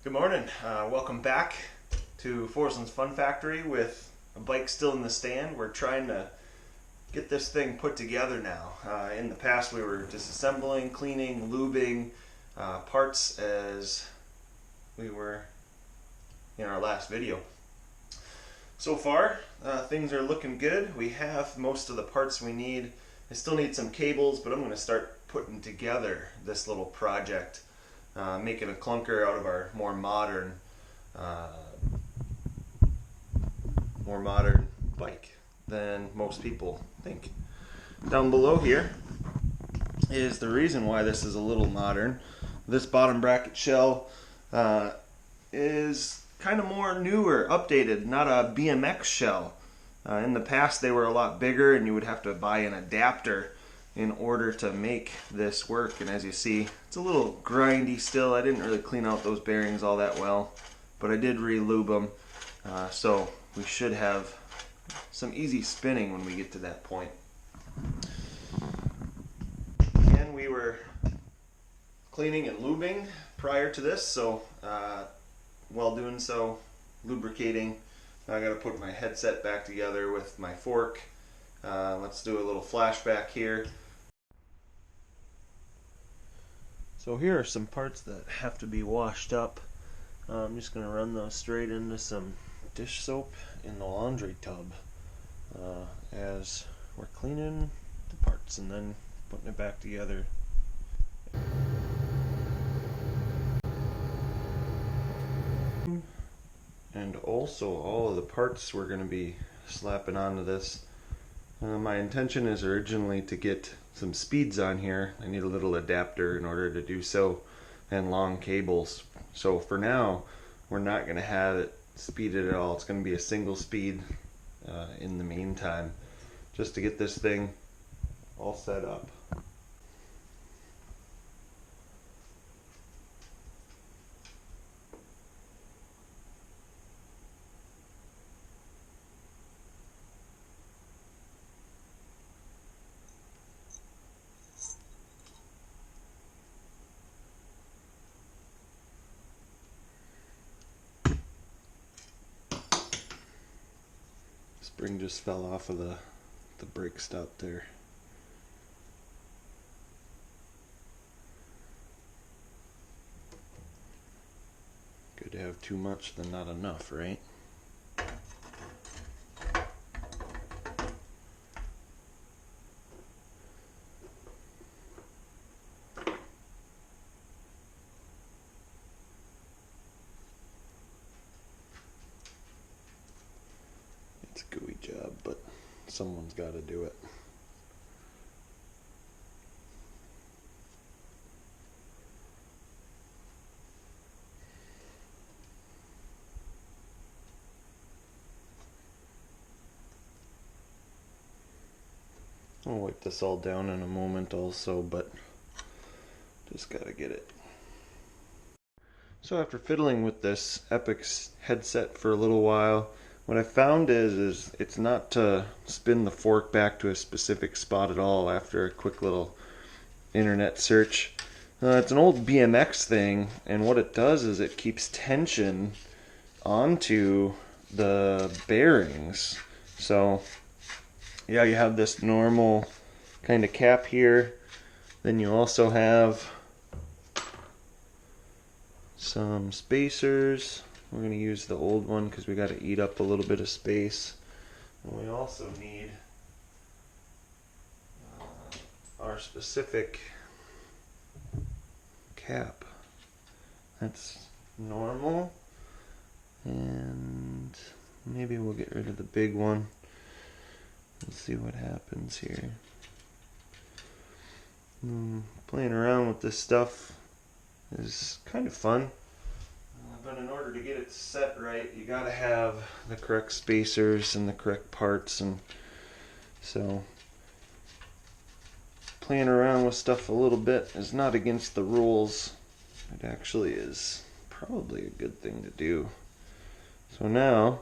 Good morning. Welcome back to Forsland's Fun Factory with a bike still in the stand. We're trying to get this thing put together now. In the past we were disassembling, cleaning, lubing parts as we were in our last video. So far things are looking good. We have most of the parts we need. I still need some cables, but I'm going to start putting together this little project. Making a Klunker out of our more modern bike than most people think. Down below here is the reason why this is a little modern. This bottom bracket shell is kind of more newer, updated, not a BMX shell. In the past they were a lot bigger and you would have to buy an adapter in order to make this work, and as you see it's a little grindy still. I didn't really clean out those bearings all that well, but I did re-lube them, so we should have some easy spinning when we get to that point. And we were cleaning and lubing prior to this, so while doing so, lubricating, I got to put my headset back together with my fork. Let's do a little flashback here. So here are some parts that have to be washed up. I'm just going to run those straight into some dish soap in the laundry tub as we're cleaning the parts and then putting it back together. And also all of the parts we're going to be slapping onto this. My intention is originally to get some speeds on here. I need a little adapter in order to do so, and long cables. So for now, we're not going to have it speeded at all. It's going to be a single speed in the meantime, just to get this thing all set up. Spring just fell off of the brake stop there. Good to have too much than not enough, right? It's a gooey job, but someone's got to do it. I'll wipe this all down in a moment also, but just gotta get it. So after fiddling with this Epix headset for a little while, what I found is it's not to spin the fork back to a specific spot at all after a quick little internet search. It's an old BMX thing, and what it does is it keeps tension onto the bearings. So yeah, you have this normal kind of cap here, then you also have some spacers. We're going to use the old one because we got to eat up a little bit of space. And we also need our specific cap. That's normal, and maybe we'll get rid of the big one. Let's see what happens here. Playing around with this stuff is kind of fun. But in order to get it set right, you gotta have the correct spacers and the correct parts, and so playing around with stuff a little bit is not against the rules. It actually is probably a good thing to do. So now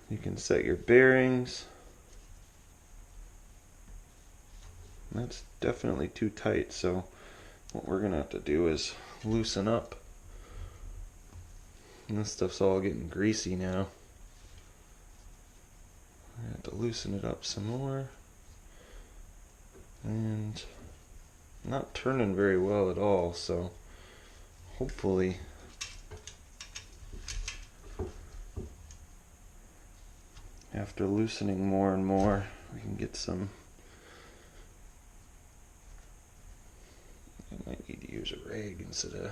you can set your bearings. That's definitely too tight, so what we're gonna have to do is loosen up. And this stuff's all getting greasy now. I have to loosen it up some more. And not turning very well at all, so hopefully after loosening more and more we can get some. I might need to use a rag instead of.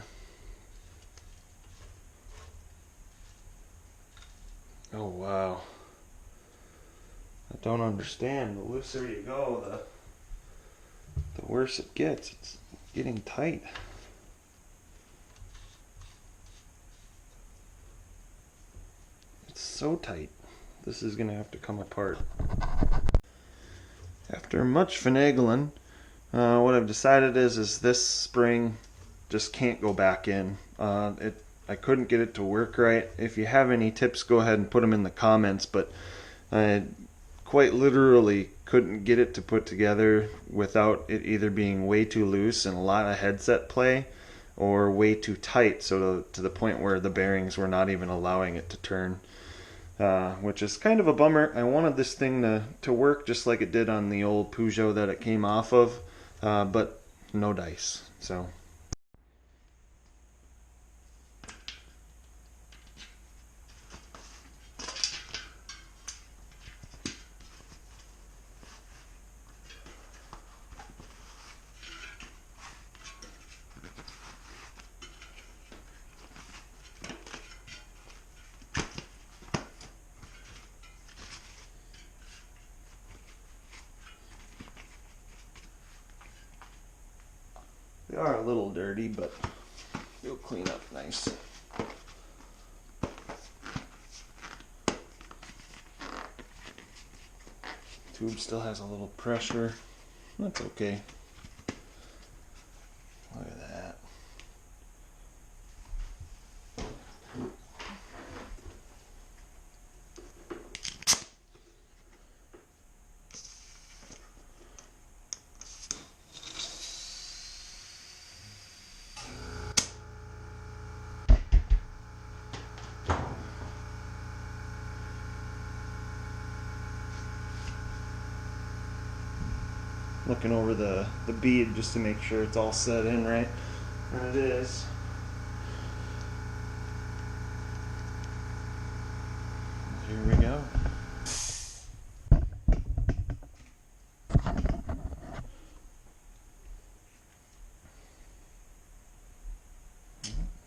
Oh wow. I don't understand. The looser you go, the worse it gets. It's getting tight. It's so tight. This is gonna have to come apart. After much finagling, what I've decided is this spring just can't go back in. I couldn't get it to work right. If you have any tips, go ahead and put them in the comments, but I quite literally couldn't get it to put together without it either being way too loose and a lot of headset play, or way too tight, so to the point where the bearings were not even allowing it to turn, which is kind of a bummer. I wanted this thing to work just like it did on the old Peugeot that it came off of, but no dice. So they are a little dirty, but they'll clean up nice. Tube still has a little pressure. That's okay. Look at that. Looking over the bead just to make sure it's all set in right, and it is. Here we go.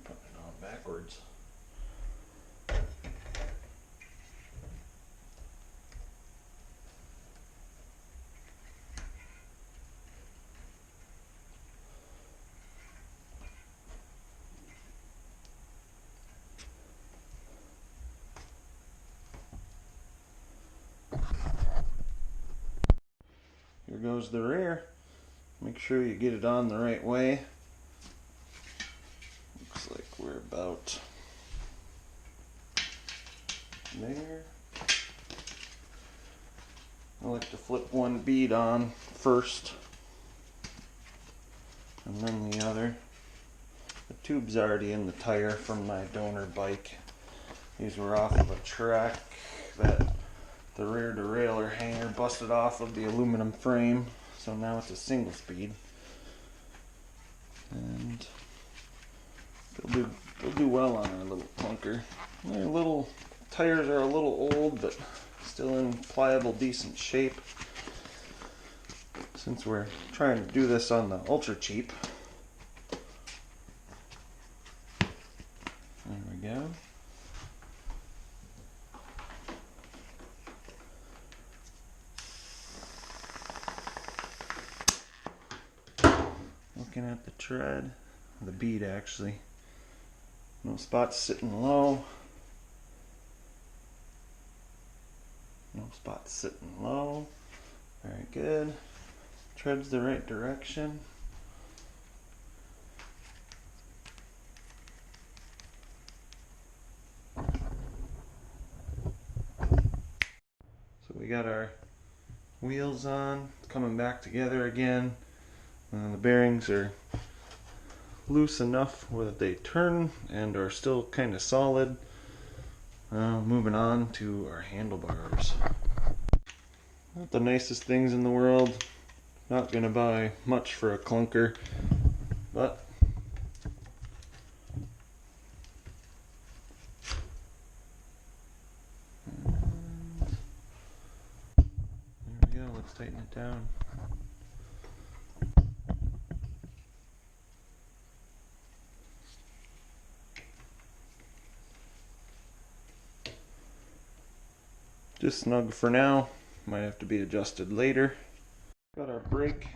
Putting it on backwards. Here goes the rear. Make sure you get it on the right way. Looks like we're about there. I like to flip one bead on first and then the other. The tube's already in the tire from my donor bike. These were off of a track that the rear derailleur hanger busted off of the aluminum frame, so now it's a single speed, and they'll do well on our little Klunker. Their little tires are a little old, but still in pliable, decent shape. Since we're trying to do this on the ultra cheap, there we go. Looking at the tread, the bead actually. No spots sitting low. No spots sitting low. Very good. Tread's the right direction. So we got our wheels on, coming back together again. The bearings are loose enough where they turn and are still kind of solid. Moving on to our handlebars. Not the nicest things in the world. Not gonna buy much for a Klunker, but there we go. Let's tighten it down. Just snug for now. Might have to be adjusted later. Got our brake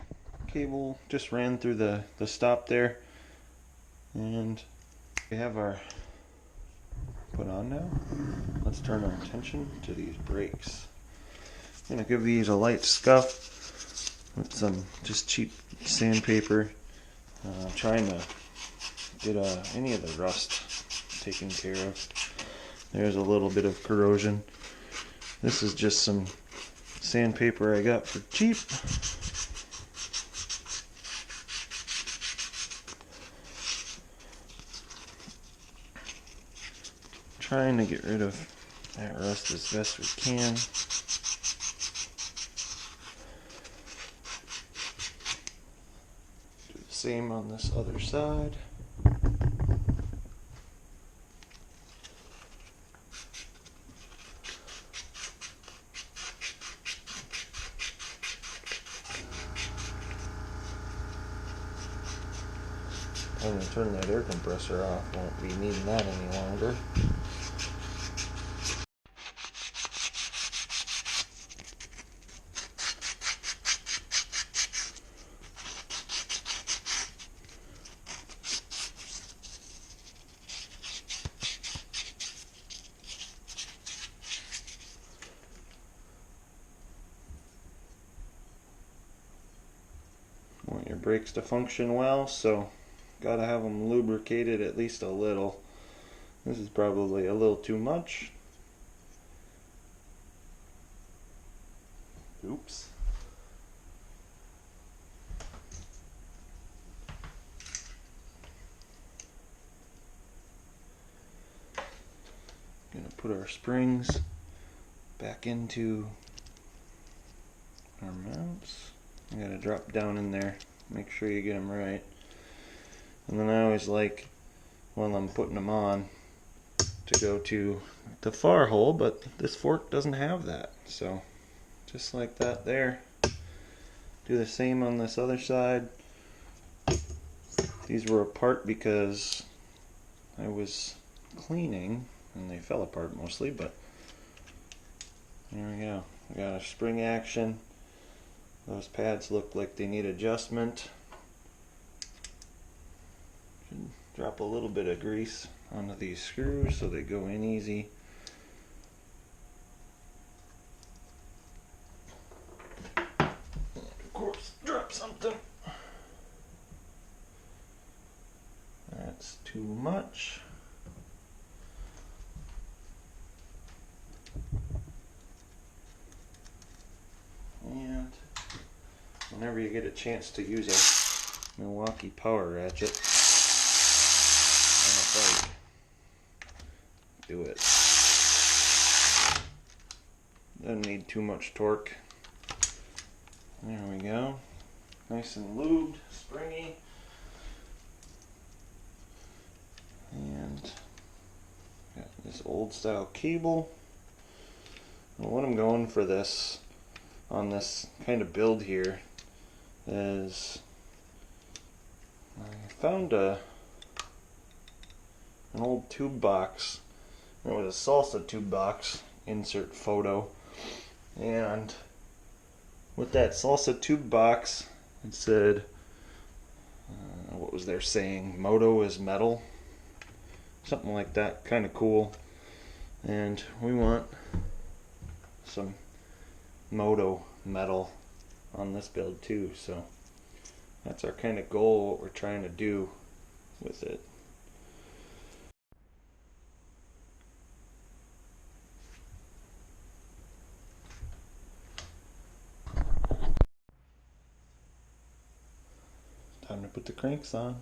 cable, just ran through the stop there, and we have our put on now. Let's turn our attention to these brakes. I'm gonna give these a light scuff with some just cheap sandpaper, trying to get any of the rust taken care of. There's a little bit of corrosion. This is just some sandpaper I got for cheap. Trying to get rid of that rust as best we can. Do the same on this other side. I'm going to turn that air compressor off, won't be needing that any longer. Want your brakes to function well, so gotta have them lubricated at least a little. This is probably a little too much. Oops. Gonna put our springs back into our mounts. You gotta drop down in there, make sure you get them right. And then I always like, while I'm putting them on, to go to the far hole, but this fork doesn't have that. So just like that there. Do the same on this other side. These were apart because I was cleaning and they fell apart mostly, but there we go. We got a spring action. Those pads look like they need adjustment. Should drop a little bit of grease onto these screws so they go in easy. Of course, drop something. That's too much. And whenever you get a chance to use a Milwaukee power ratchet on a bike, do it. Doesn't need too much torque. There we go. Nice and lubed, springy. And got this old style cable. And what I'm going for this, on this kind of build here, is I found an old tube box. It was a salsa tube box, insert photo, and with that salsa tube box it said, what was their saying, moto is metal, something like that, kind of cool. And we want some moto metal on this build too, so that's our kind of goal, what we're trying to do with it. Time to put the cranks on.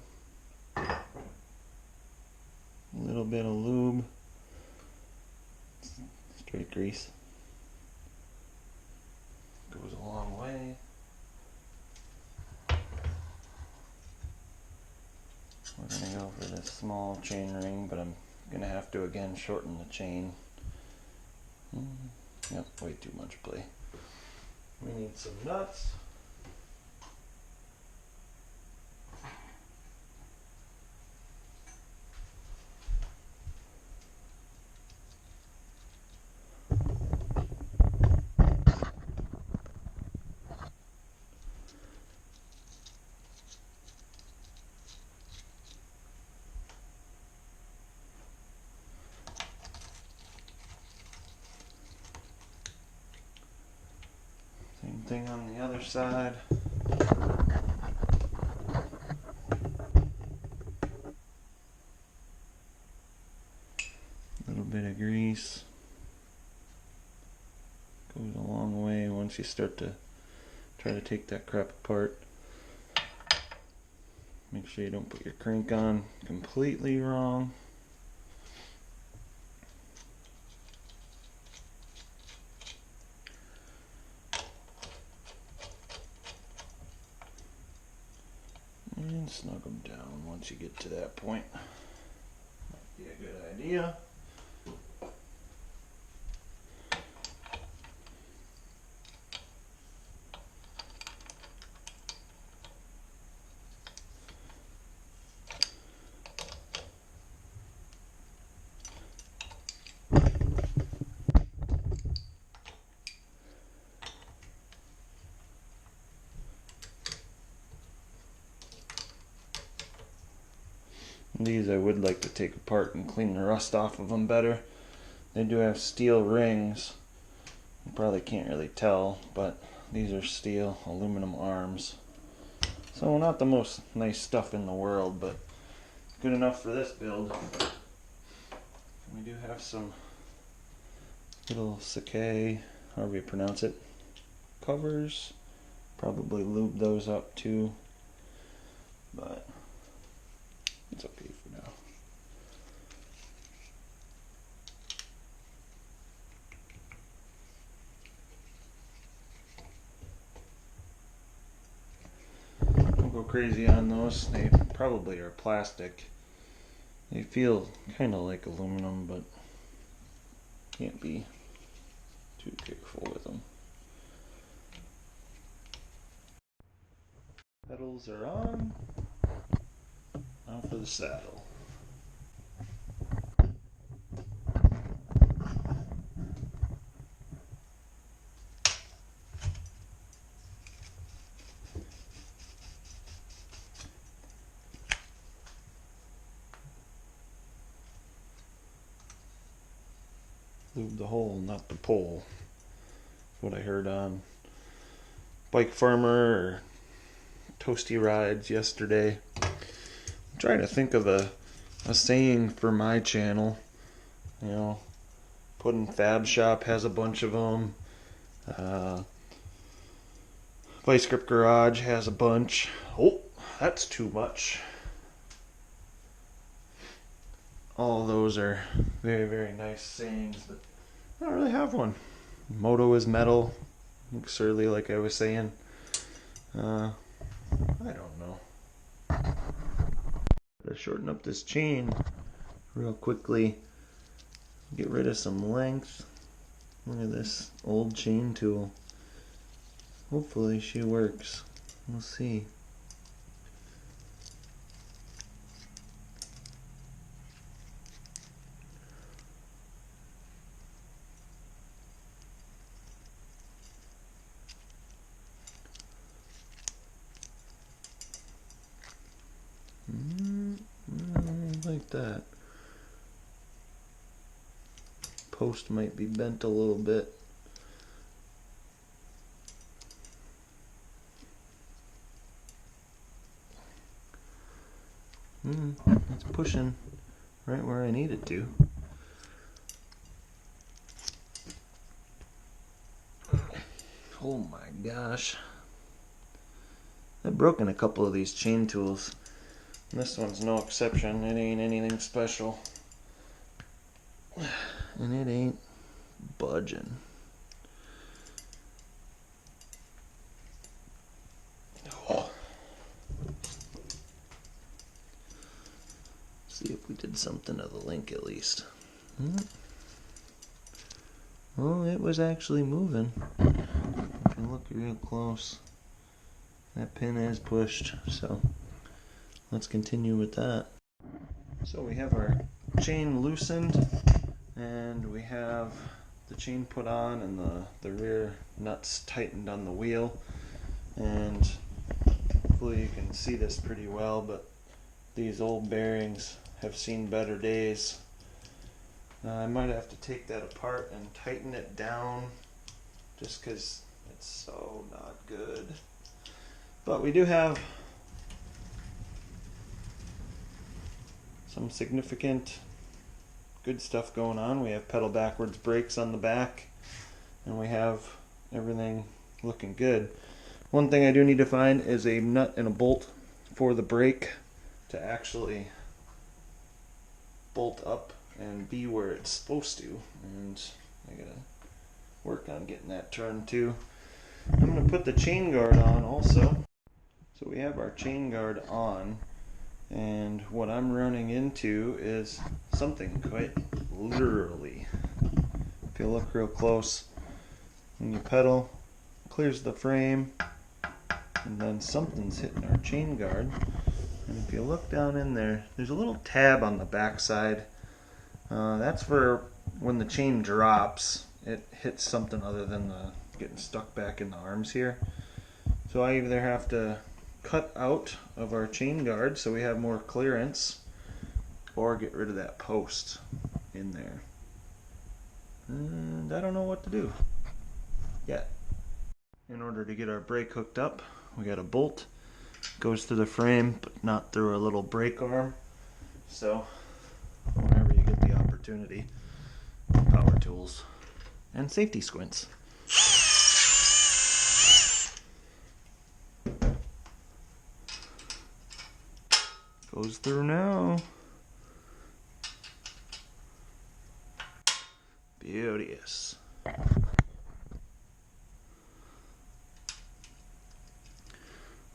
bit of lube, straight grease, goes a long way. We're going to go for this small chain ring, but I'm going to have to again shorten the chain. Yep, way too much play. We need some nuts. Same thing on the other side. A little bit of grease. Goes a long way once you start to try to take that crap apart. Make sure you don't put your crank on completely wrong. And snug them down once you get to that point. Might be a good idea. These I would like to take apart and clean the rust off of them better. They do have steel rings. You probably can't really tell, but these are steel aluminum arms. So not the most nice stuff in the world, but good enough for this build. We do have some little saké, however you pronounce it, covers. Probably lube those up too, but it's okay for now. Don't go crazy on those. They probably are plastic. They feel kind of like aluminum, but can't be too careful with them. Pedals are on. Now for the saddle. Lube the hole, not the pole. That's what I heard on Bike Farmer or Toasty Rides yesterday. I'm trying to think of a saying for my channel. You know, Puddin' Fab Shop has a bunch of them. Vice Grip Garage has a bunch. Oh, that's too much. All those are very, very nice sayings, but I don't really have one. Moto is metal. Looks surly, like I was saying. I don't know. Gotta shorten up this chain real quickly. Get rid of some length. Look at this old chain tool. Hopefully she works. We'll see. Like that. Post might be bent a little bit. It's pushing right where I need it to. Oh my gosh. I've broken a couple of these chain tools. This one's no exception. It ain't anything special. and it ain't budging. Oh. See if we did something to the link at least. Well, it was actually moving. If you look real close, that pin is pushed, so let's continue with that. So we have our chain loosened, and we have the chain put on and the rear nuts tightened on the wheel, and hopefully you can see this pretty well, but these old bearings have seen better days. I might have to take that apart and tighten it down just because it's so not good. But we do have some significant good stuff going on. We have pedal backwards brakes on the back, and we have everything looking good. One thing I do need to find is a nut and a bolt for the brake to actually bolt up and be where it's supposed to, and I gotta work on getting that turned too. I'm gonna put the chain guard on also. So we have our chain guard on, and what I'm running into is something quite literally. If you look real close, when you pedal, clears the frame, and then something's hitting our chain guard. And if you look down in there, there's a little tab on the back side. That's for when the chain drops, it hits something other than the getting stuck back in the arms here. So I either have to cut out of our chain guard so we have more clearance, or get rid of that post in there. And I don't know what to do yet. In order to get our brake hooked up, we got a bolt. Goes through the frame, but not through a little brake arm. So whenever you get the opportunity, power tools and safety squints. Goes through now. Beauteous.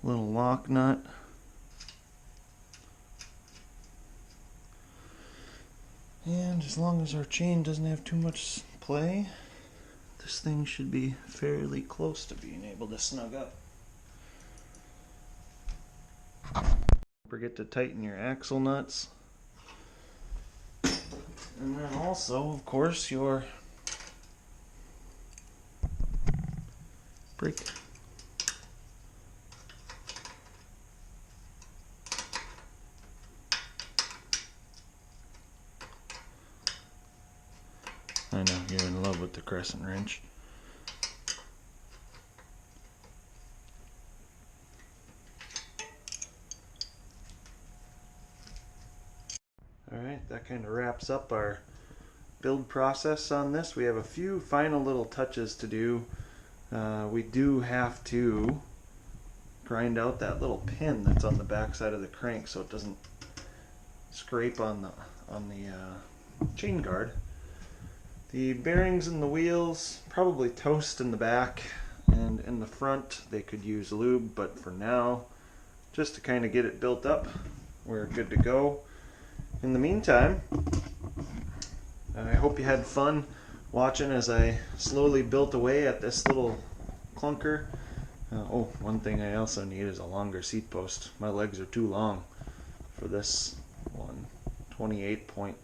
Little lock nut. And as long as our chain doesn't have too much play, this thing should be fairly close to being able to snug up. Don't forget to tighten your axle nuts. And then also, of course, your brake. I know, you're in love with the crescent wrench. Alright, that kind of wraps up our build process on this. We have a few final little touches to do. We do have to grind out that little pin that's on the back side of the crank so it doesn't scrape on the chain guard. The bearings in the wheels probably toast in the back, and in the front they could use lube, but for now, just to kind of get it built up, we're good to go. In the meantime, I hope you had fun watching as I slowly built away at this little Klunker. Oh, one thing I also need is a longer seat post. My legs are too long for this one, 28.8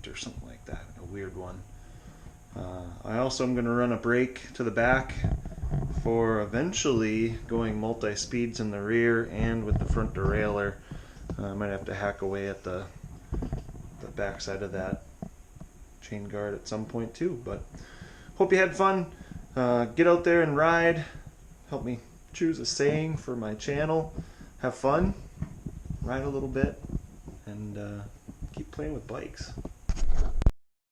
or something like that, a weird one. I also am going to run a brake to the back for eventually going multi-speeds in the rear and with the front derailleur. I might have to hack away at the back side of that chain guard at some point too, but hope you had fun. Get out there and ride. Help me choose a saying for my channel. Have fun, ride a little bit, and keep playing with bikes.